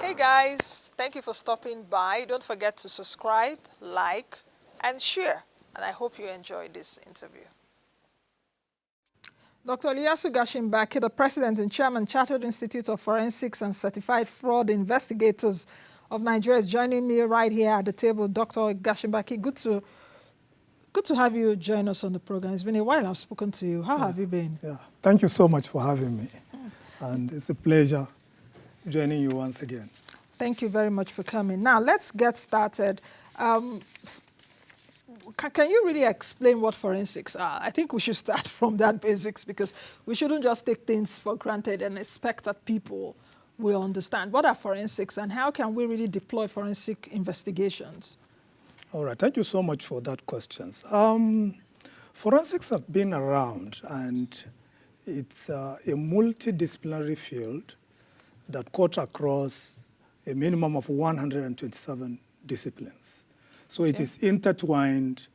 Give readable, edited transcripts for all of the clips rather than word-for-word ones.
Hey guys, thank you for stopping by. Don't forget to subscribe, like, and share. And I hope you enjoyed this interview. Dr. Iliya Gashinbaki, the President and Chairman, Chartered Institute of Forensics and Certified Fraud Investigators of Nigeria, is joining me right here at the table. Dr. Gashinbaki, good to have you join us on the program. It's been a while I've spoken to you. How have you been? Yeah, thank you so much for having me. And it's a pleasure joining you once again. Thank you very much for coming. Now, let's get started. Can you really explain what forensics are? I think we should start from that basics because we shouldn't just take things for granted and expect that people will understand. What are forensics and how can we really deploy forensic investigations? All right, thank you so much for that question. Forensics have been around, and it's a multidisciplinary field that cut across a minimum of 127 disciplines. So it is intertwined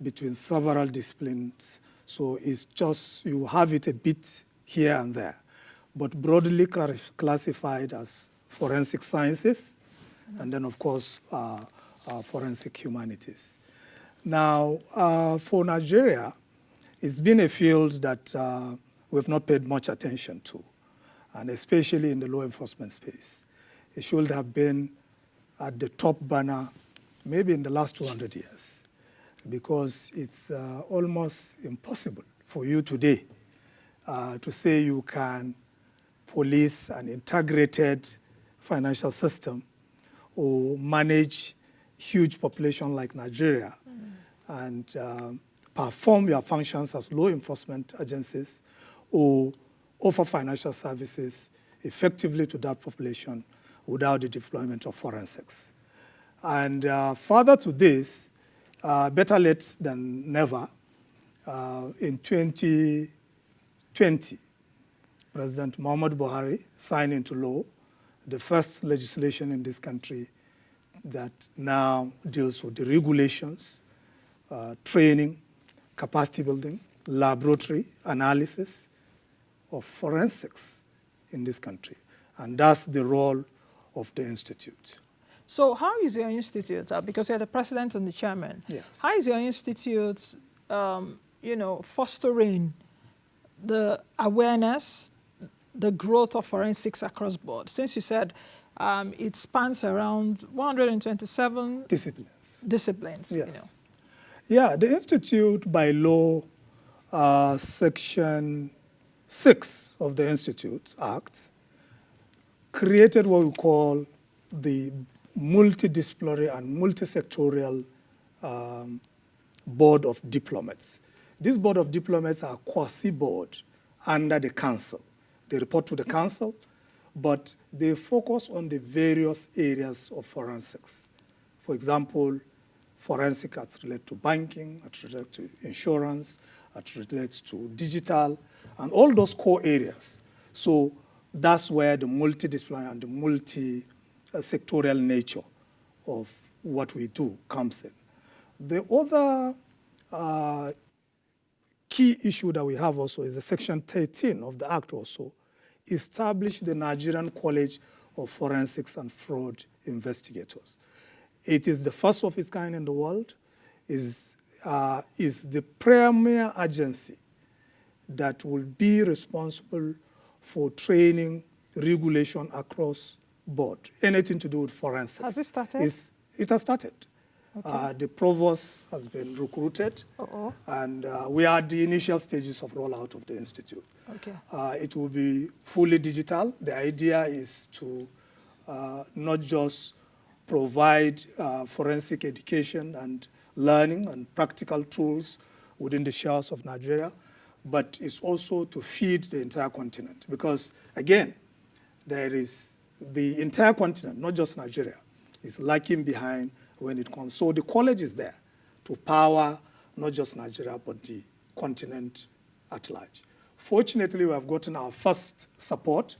between several disciplines. So it's just, you have it a bit here and there, but broadly classified as forensic sciences, and then of course, forensic humanities. Now, for Nigeria, it's been a field that we've not paid much attention to, and especially in the law enforcement space. It should have been at the top banner maybe in the last 200 years, because it's almost impossible for you today to say you can police an integrated financial system or manage huge population like Nigeria and perform your functions as law enforcement agencies or offer financial services effectively to that population without the deployment of forensics. And further to this, better late than never, in 2020, President Muhammad Buhari signed into law the first legislation in this country that now deals with the regulations, training, capacity building, laboratory analysis of forensics in this country. And that's the role of the Institute. So how is your institute, because you're the president and the chairman, yes. How is your institute, fostering the awareness, the growth of forensics across board? Since you said it spans around 127 disciplines. Yes. Yeah, the Institute by law, Section 6 of the Institute Act, created what we call the multidisciplinary and multisectorial board of diplomats. This board of diplomats are quasi-board under the council. They report to the council, but they focus on the various areas of forensics. For example, forensic that relate to banking, that relate to insurance, that relates to digital, and all those core areas. So that's where the multidisciplinary and the multi-sectorial nature of what we do comes in. The other key issue that we have also is the Section 13 of the Act also established the Nigerian College of Forensics and Fraud Investigators. It is the first of its kind in the world, is the premier agency that will be responsible for training, regulation across board, anything to do with forensics. Has it started? It has started. Okay. The provost has been recruited, and we are at the initial stages of rollout of the institute. Okay. It will be fully digital. The idea is to not just provide forensic education and learning and practical tools within the shores of Nigeria, but it's also to feed the entire continent. Because, again, there is the entire continent, not just Nigeria, is lagging behind when it comes. So the college is there to power not just Nigeria, but the continent at large. Fortunately, we have gotten our first support.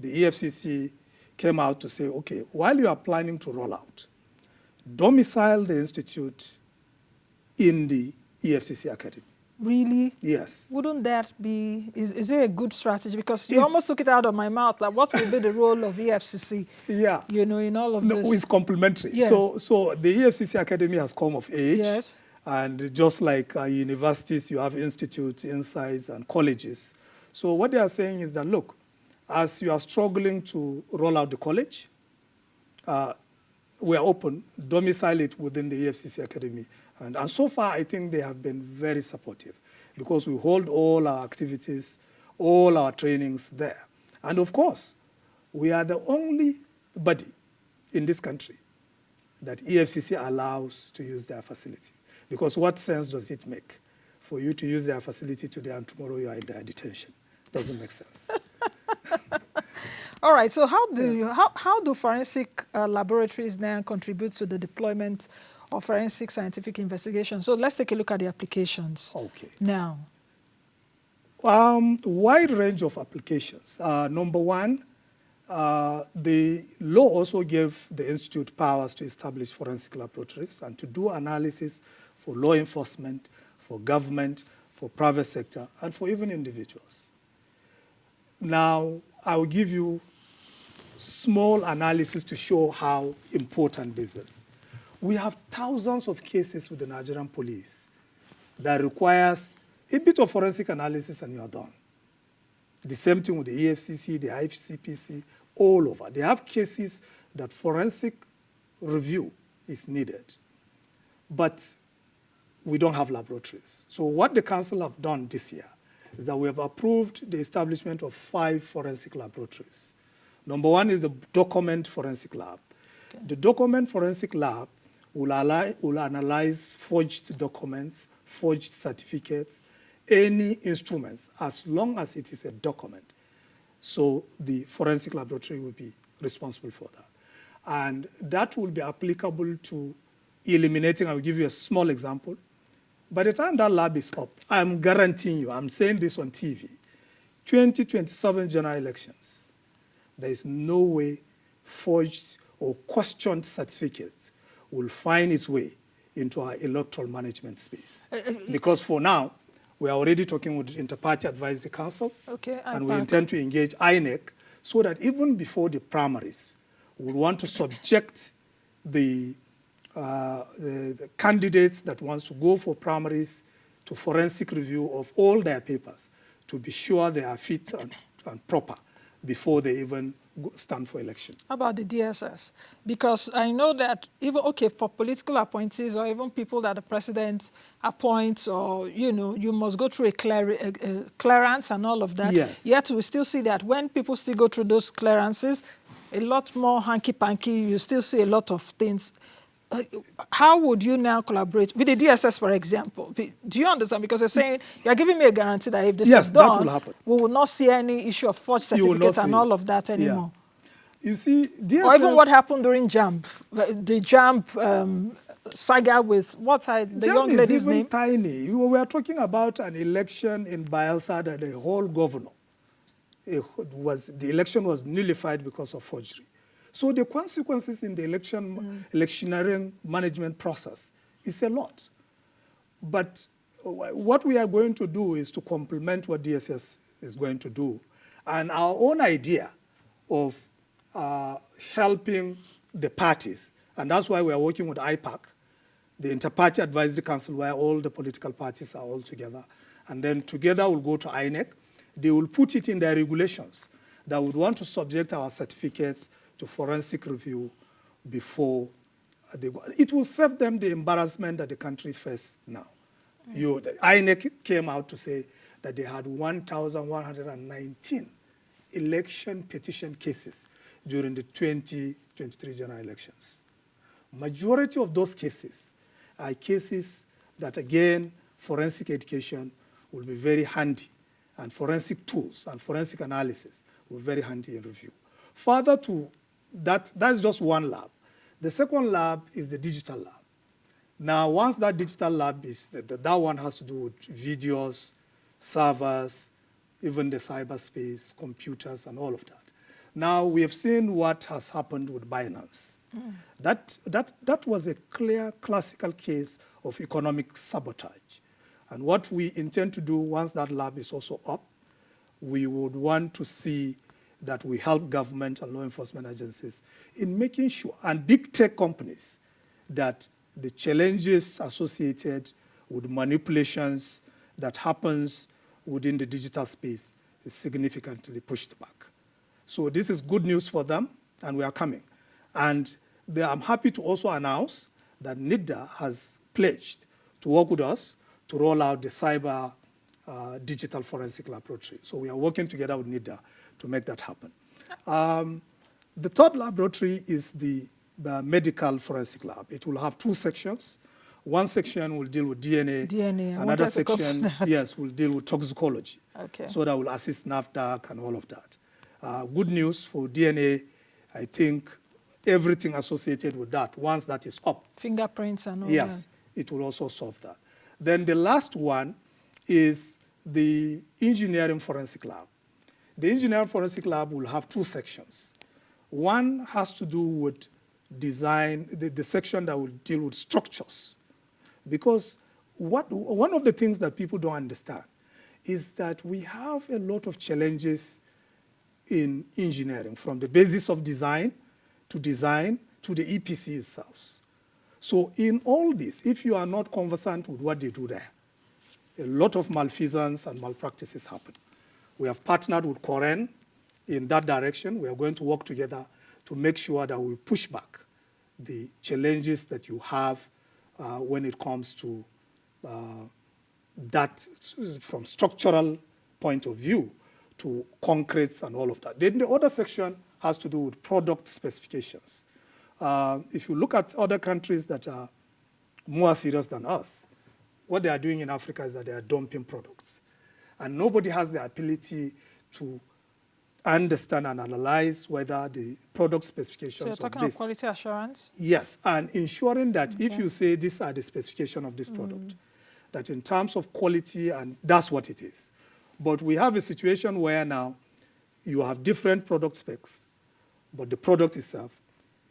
The EFCC came out to say, okay, while you are planning to roll out, domicile the institute in the EFCC Academy. Really? Yes. Wouldn't that be, is it a good strategy? Because you It's, almost took it out of my mouth. Like, what will be the role of EFCC, yeah. you know, in all of No, this? it's complementary. Yes. So the EFCC Academy has come of age. Yes. And just like universities, you have institutes, insights, and colleges. So what they are saying is that, look, as you are struggling to roll out the college, we are open, domicile it within the EFCC Academy. And so far, I think they have been very supportive because we hold all our activities, all our trainings there. And of course, we are the only body in this country that EFCC allows to use their facility. Because what sense does it make for you to use their facility today and tomorrow you are in their detention? Doesn't make sense. All right, so how do forensic laboratories now contribute to the deployment of forensic scientific investigation? So let's take a look at the applications now. Wide range of applications. Number one, the law also gave the Institute powers to establish forensic laboratories and to do analysis for law enforcement, for government, for private sector, and for even individuals. Now, I will give you small analysis to show how important this is. We have thousands of cases with the Nigerian police that requires a bit of forensic analysis and you are done. The same thing with the EFCC, the ICPC, all over. They have cases that forensic review is needed, but we don't have laboratories. So what the council have done this year is that we have approved the establishment of 5 forensic laboratories. Number one is the document forensic lab. Okay. The document forensic lab will analyze forged documents, forged certificates, any instruments, as long as it is a document. So the forensic laboratory will be responsible for that. And that will be applicable to eliminating, I will give you a small example. By the time that lab is up, I'm guaranteeing you, I'm saying this on TV, 2027 general elections, there is no way forged or questioned certificates will find its way into our electoral management space. Because for now, we are already talking with the Inter-Party Advisory Council, and we intend to engage INEC so that even before the primaries, we want to subject the candidates that wants to go for primaries to forensic review of all their papers to be sure they are fit and proper before they even stand for election. How about the DSS? Because I know that even, okay, for political appointees or even people that the president appoints or, you know, you must go through a clearance and all of that. Yes. Yet we still see that when people still go through those clearances, a lot more hanky-panky, you still see a lot of things. How would you now collaborate with the DSS, for example? Do you understand? Because you're saying, you're giving me a guarantee that if this is done, that will happen. we will not see any issue of forged certificates and all of that anymore. Yeah. You see, DSS... Or even what happened during JAMB, the JAMB saga with, the young lady's name? Tiny. We are talking about an election in Bayelsa that the whole governor, the election was nullified because of forgery. So the consequences in the electioneering management process is a lot. But what we are going to do is to complement what DSS is going to do. And our own idea of helping the parties, and that's why we are working with IPAC, the Inter-Party Advisory Council, where all the political parties are all together. And then together we'll go to INEC. They will put it in their regulations that would want to subject our certificates to forensic review before they go. It will save them the embarrassment that the country faces now. The INEC came out to say that they had 1,119 election petition cases during the 2023 general elections. Majority of those cases are cases that, again, forensic education will be very handy, and forensic tools and forensic analysis will be very handy in review. Further to that, that's just one lab. The second lab is the digital lab. Now, once that digital lab is, that one has to do with videos, servers, even the cyberspace, computers, and all of that. Now, we have seen what has happened with Binance. That was a clear, classical case of economic sabotage. And what we intend to do once that lab is also up, we would want to see that we help government and law enforcement agencies in making sure, and big tech companies, that the challenges associated with manipulations that happens within the digital space is significantly pushed back. So this is good news for them, and we are coming. And I'm happy to also announce that NIDA has pledged to work with us to roll out the cyber digital forensic laboratory. So we are working together with NIDA to make that happen. The third laboratory is the medical forensic lab. It will have 2 sections. One section will deal with DNA. Another section, yes, will deal with toxicology. Okay. So that will assist NAFDAC and all of that. Good news for DNA, I think everything associated with that, once that is up. Fingerprints and all that. Yes, it will also solve that. Then the last one is the engineering forensic lab. The engineering forensic lab will have 2 sections. One has to do with design, the section that will deal with structures. Because one of the things that people don't understand is that we have a lot of challenges in engineering, from the basis of design to the EPC itself. So in all this, if you are not conversant with what they do there, a lot of malfeasance and malpractices happen. We have partnered with Koren in that direction. We are going to work together to make sure that we push back the challenges that you have when it comes to that, from structural point of view to concretes and all of that. Then the other section has to do with product specifications. If you look at other countries that are more serious than us, what they are doing in Africa is that they are dumping products. And nobody has the ability to understand and analyze whether the product specifications So you're talking of quality assurance? Yes, and ensuring that if you say these are the specifications of this product, that in terms of quality, and that's what it is. But we have a situation where now you have different product specs, but the product itself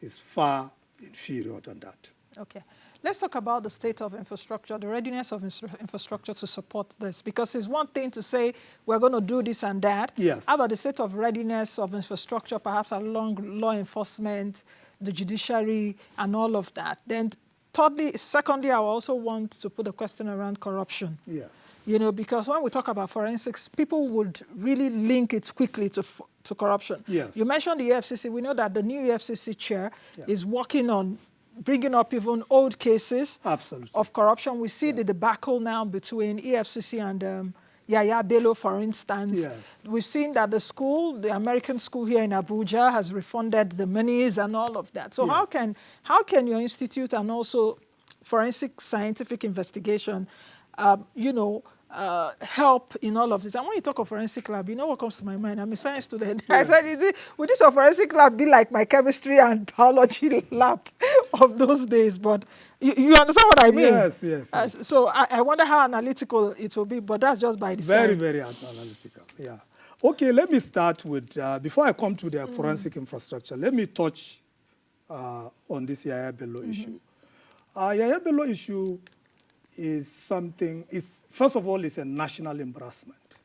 is far inferior than that. Okay. Let's talk about the state of infrastructure, the readiness of infrastructure to support this. Because it's one thing to say we're going to do this and that. Yes. How about the state of readiness of infrastructure, perhaps along law enforcement, the judiciary, and all of that? Then secondly, I also want to put a question around corruption. Yes. You know, because when we talk about forensics, people would really link it quickly to corruption. Yes. You mentioned the EFCC. We know that the new EFCC chair is working on bringing up even old cases of corruption. We see the debacle now between EFCC and Yaya Bello, for instance. Yes. We've seen that the American school here in Abuja has refunded the monies and all of that. So how can your institute and also forensic scientific investigation, help in all of this? And when you talk of forensic lab, you know what comes to my mind? I'm a science student. Yes. I said, would this forensic lab be like my chemistry and biology lab of those days? But you understand what I mean? Yes. So I wonder how analytical it will be, but that's just by design. Very, very analytical, yeah. Okay, let me start with, before I come to the forensic infrastructure, let me touch on this Yaya Bello issue. Yaya Bello issue is something, first of all, it's a national embarrassment.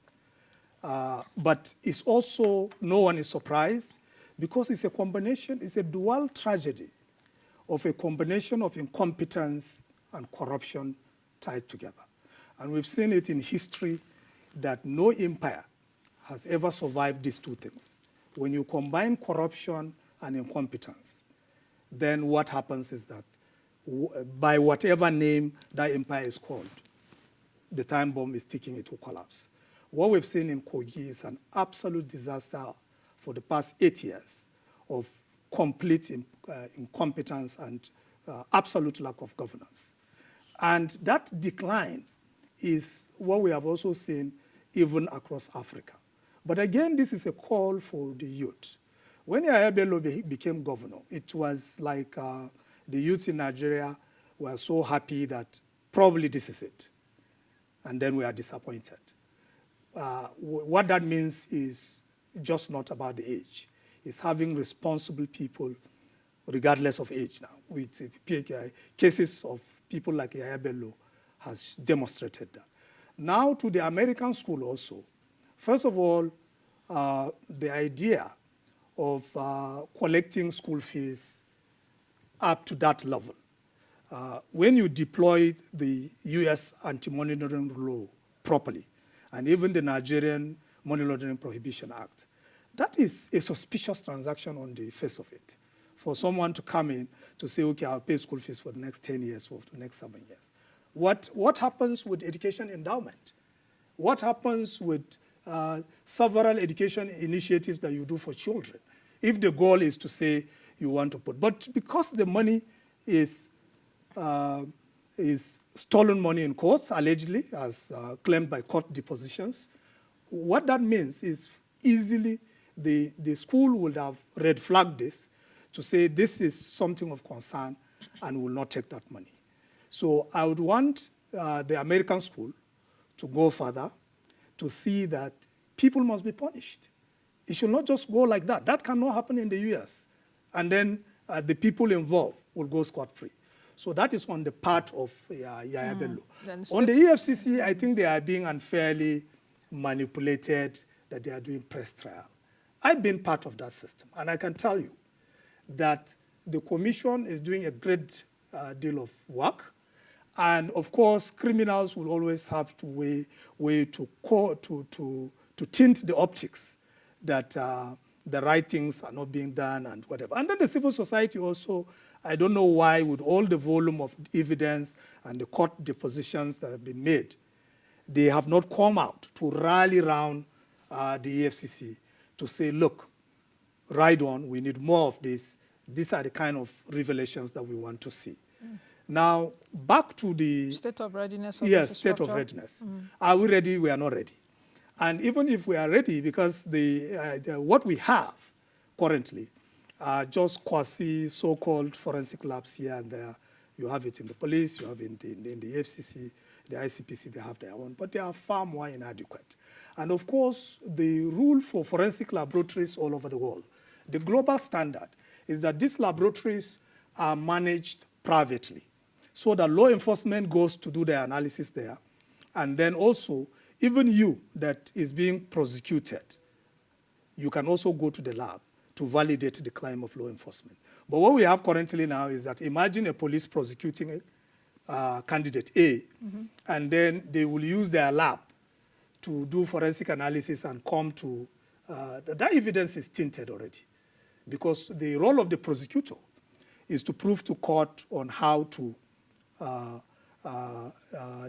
But it's also, no one is surprised, because it's a combination, it's a dual tragedy of a combination of incompetence and corruption tied together. And we've seen it in history that no empire has ever survived these 2 things. When you combine corruption and incompetence, then what happens is that by whatever name that empire is called, the time bomb is ticking, it will collapse. What we've seen in Kogi is an absolute disaster for the past 8 years of complete incompetence and absolute lack of governance. And that decline is what we have also seen even across Africa. But again, this is a call for the youth. When Yaya Bello became governor, it was like the youth in Nigeria were so happy that probably this is it. And then we are disappointed. What that means is just not about the age. It's having responsible people regardless of age now. With cases of people like Yaya Bello has demonstrated that. Now to the American school also. First of all, the idea of collecting school fees up to that level. When you deploy the U.S. anti-money laundering law properly, and even the Nigerian Money Laundering Prohibition Act, that is a suspicious transaction on the face of it. For someone to come in to say, okay, I'll pay school fees for the next 10 years or the next 7 years. What happens with education endowment? What happens with several education initiatives that you do for children? If the goal is to say you want to put, but because the money is stolen money in courts, allegedly, as claimed by court depositions, what that means is easily the school would have red flagged this to say this is something of concern and will not take that money. So I would want the American school to go further to see that people must be punished. It should not just go like that. That cannot happen in the US. And then the people involved will go scot-free. So that is on the part of Yaya Bello. On the EFCC, I think they are being unfairly manipulated, that they are doing press trial. I've been part of that system, and I can tell you that the commission is doing a great deal of work. And of course, criminals will always have to way to tint the optics that the right things are not being done and whatever. And then the civil society also, I don't know why, with all the volume of evidence and the court depositions that have been made, they have not come out to rally around the EFCC to say, look, ride on, we need more of this. These are the kind of revelations that we want to see. Now, back to the state of readiness. Yes, state of readiness. Are we ready? We are not ready. And even if we are ready, because what we have currently are just quasi so-called forensic labs here and there. You have it in the police, you have it in the FCC, the ICPC, they have their own, but they are far more inadequate. And of course, the rule for forensic laboratories all over the world, the global standard is that these laboratories are managed privately, so that law enforcement goes to do their analysis there. And then also, even you that is being prosecuted, you can also go to the lab to validate the claim of law enforcement. But what we have currently now is that imagine a police prosecuting candidate A, and then they will use their lab to do forensic analysis and come to, that evidence is tainted already. Because the role of the prosecutor is to prove to court on how to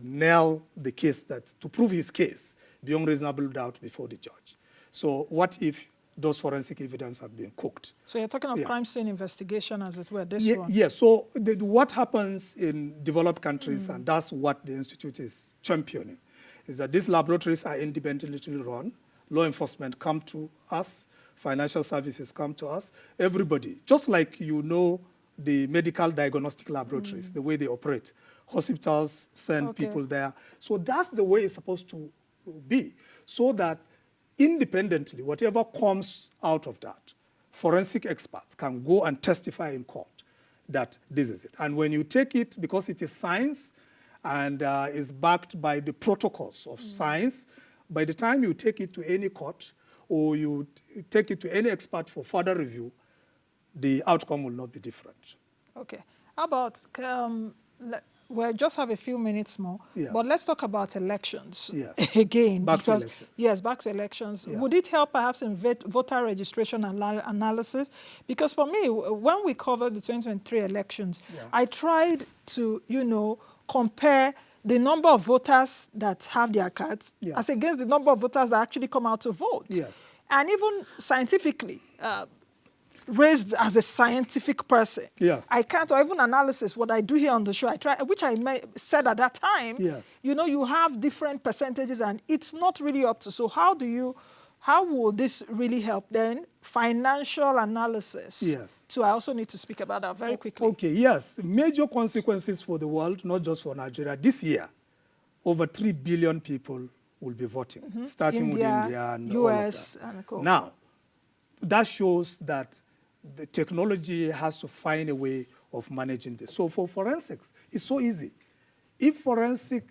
nail the case, to prove his case beyond reasonable doubt before the judge. So what if those forensic evidence have been cooked? So you're talking of crime scene investigation, as it were, this one? Yes, so what happens in developed countries, and that's what the Institute is championing, is that these laboratories are independently run. Law enforcement come to us, financial services come to us, everybody, just like the medical diagnostic laboratories, the way they operate. Hospitals send people there. So that's the way it's supposed to be, so that independently, whatever comes out of that, forensic experts can go and testify in court that this is it. And when you take it, because it is science and is backed by the protocols of science, by the time you take it to any court or you take it to any expert for further review, the outcome will not be different. Okay. How about, we'll just have a few minutes more, but let's talk about elections again. Back to elections. Yes, back to elections. Yeah. Would it help perhaps in voter registration analysis? Because for me, when we covered the 2023 elections, I tried to, compare the number of voters that have their cards as against the number of voters that actually come out to vote. Yes. And even scientifically, raised as a scientific person. Yes. I can't, or even analysis, what I do here on the show, I try, which I said at that time, you have different percentages and it's not really up to, so how will this really help then? Financial analysis. Yes. So I also need to speak about that very quickly. Okay, yes. Major consequences for the world, not just for Nigeria. This year, over 3 billion people will be voting, starting with India and US all of that. Now, that shows that the technology has to find a way of managing this. So for forensics, it's so easy. If forensic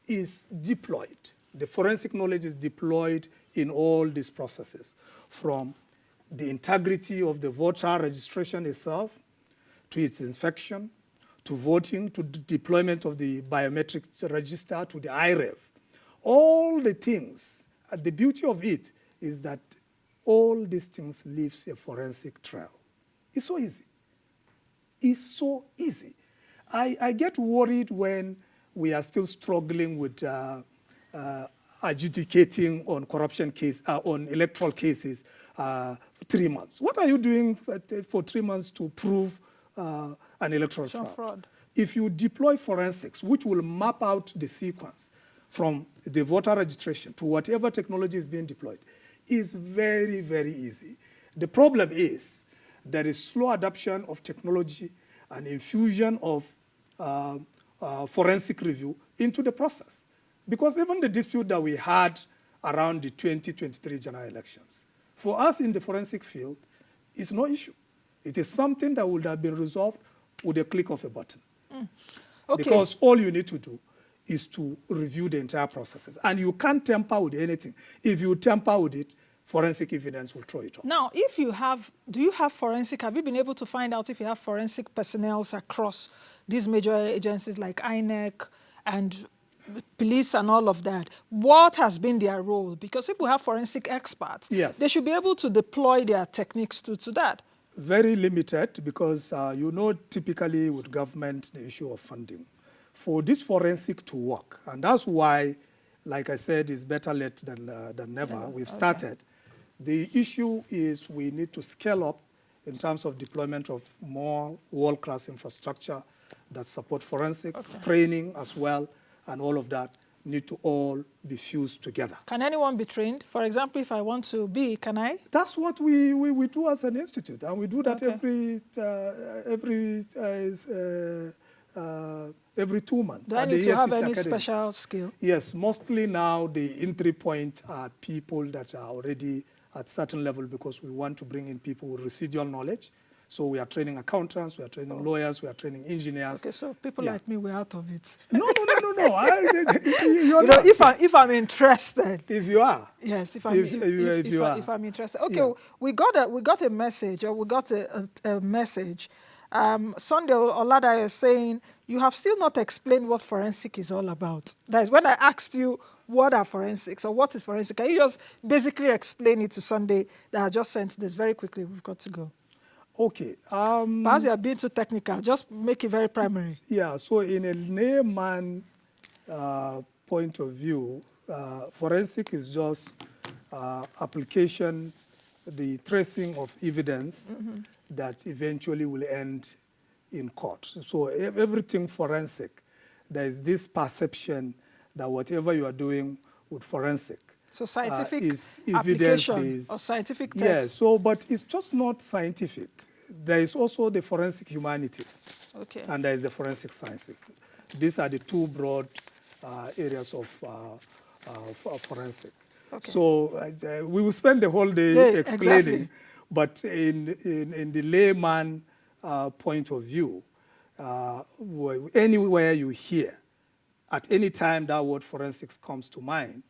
is deployed. The forensic knowledge is deployed in all these processes, from the integrity of the voter registration itself, to its inspection, to voting, to the deployment of the biometric register, to the IREV. All the things, the beauty of it is that all these things leaves a forensic trail. It's so easy. It's so easy. I get worried when we are still struggling with adjudicating on corruption case, on electoral cases, for 3 months. What are you doing for 3 months to prove an electoral fraud? If you deploy forensics, which will map out the sequence from the voter registration to whatever technology is being deployed, is very, very easy. The problem is there is slow adoption of technology and infusion of forensic review into the process. Because even the dispute that we had around the 2023 general elections, for us in the forensic field, is no issue. It is something that would have been resolved with a click of a button. Okay. Because all you need to do is to review the entire processes. And you can't tamper with anything. If you tamper with it, forensic evidence will throw it off. Now, if you have, do you have forensic, have you been able to find out if you have forensic personnel across these major agencies like INEC and police and all of that? What has been their role? Because if we have forensic experts, yes, they should be able to deploy their techniques to that. Very limited, because you know, typically with government, the issue of funding. For this forensic to work, and that's why, like I said, it's better late than never. We've started. The issue is we need to scale up in terms of deployment of more world-class infrastructure that support forensic, training as well, and all of that need to all be fused together. Can anyone be trained? For example, if I want to be, can I? That's what we do as an institute, and we do that every 2 months. Do I need to have any special skill? Yes, mostly now the entry point are people that are already at certain level, because we want to bring in people with residual knowledge. So we are training accountants, we are training lawyers, we are training engineers. Okay, so people like me, we're out of it. No. If I'm interested. If you are. Yes, if I'm interested. Okay, we got a message, or we got a message. Sunday Olada is saying, you have still not explained what forensic is all about. That is, when I asked you what are forensics or what is forensic, can you just basically explain it to Sunday that I just sent this very quickly? We've got to go. Okay. Perhaps you are being too technical. Just make it very primary. Yeah, so in a layman point of view, forensic is just application, the tracing of evidence that eventually will end in court. So everything forensic, there is this perception that whatever you are doing with forensic, so scientific is application or scientific text. Yes, so, but it's just not scientific. There is also the forensic humanities, and there is the forensic sciences. These are the two broad areas of forensic. So we will spend the whole day explaining, but in the layman point of view, anywhere you hear, at any time that word forensics comes to mind,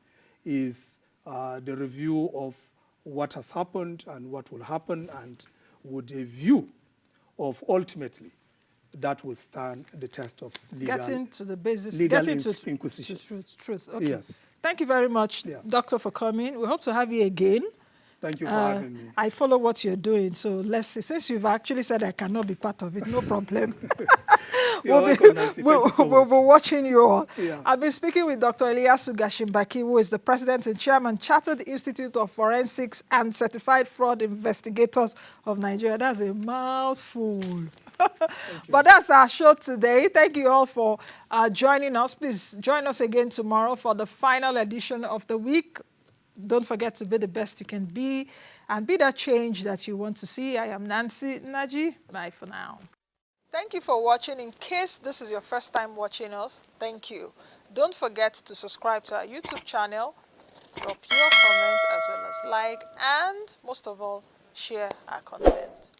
is the review of what has happened and what will happen, and with a view of ultimately that will stand the test of legal, getting to the basis, legal getting to inquisitions. Truth. Okay. Yes. Thank you very much, Doctor, for coming. We hope to have you again. Thank you for having me. I follow what you're doing, so let's see. Since you've actually said I cannot be part of it, no problem. We'll be watching you all. Yeah. I've been speaking with Dr. Iliya Gashinbaki, who is the President and Chairman, Chartered Institute of Forensics and Certified Fraud Investigators of Nigeria. That's a mouthful. But that's our show today. Thank you all for joining us. Please join us again tomorrow for the final edition of the week. Don't forget to be the best you can be and be that change that you want to see. I am Nancy Naji. Bye for now. Thank you for watching. In case this is your first time watching us, thank you. Don't forget to subscribe to our YouTube channel, drop your comments as well as like, and most of all, share our content.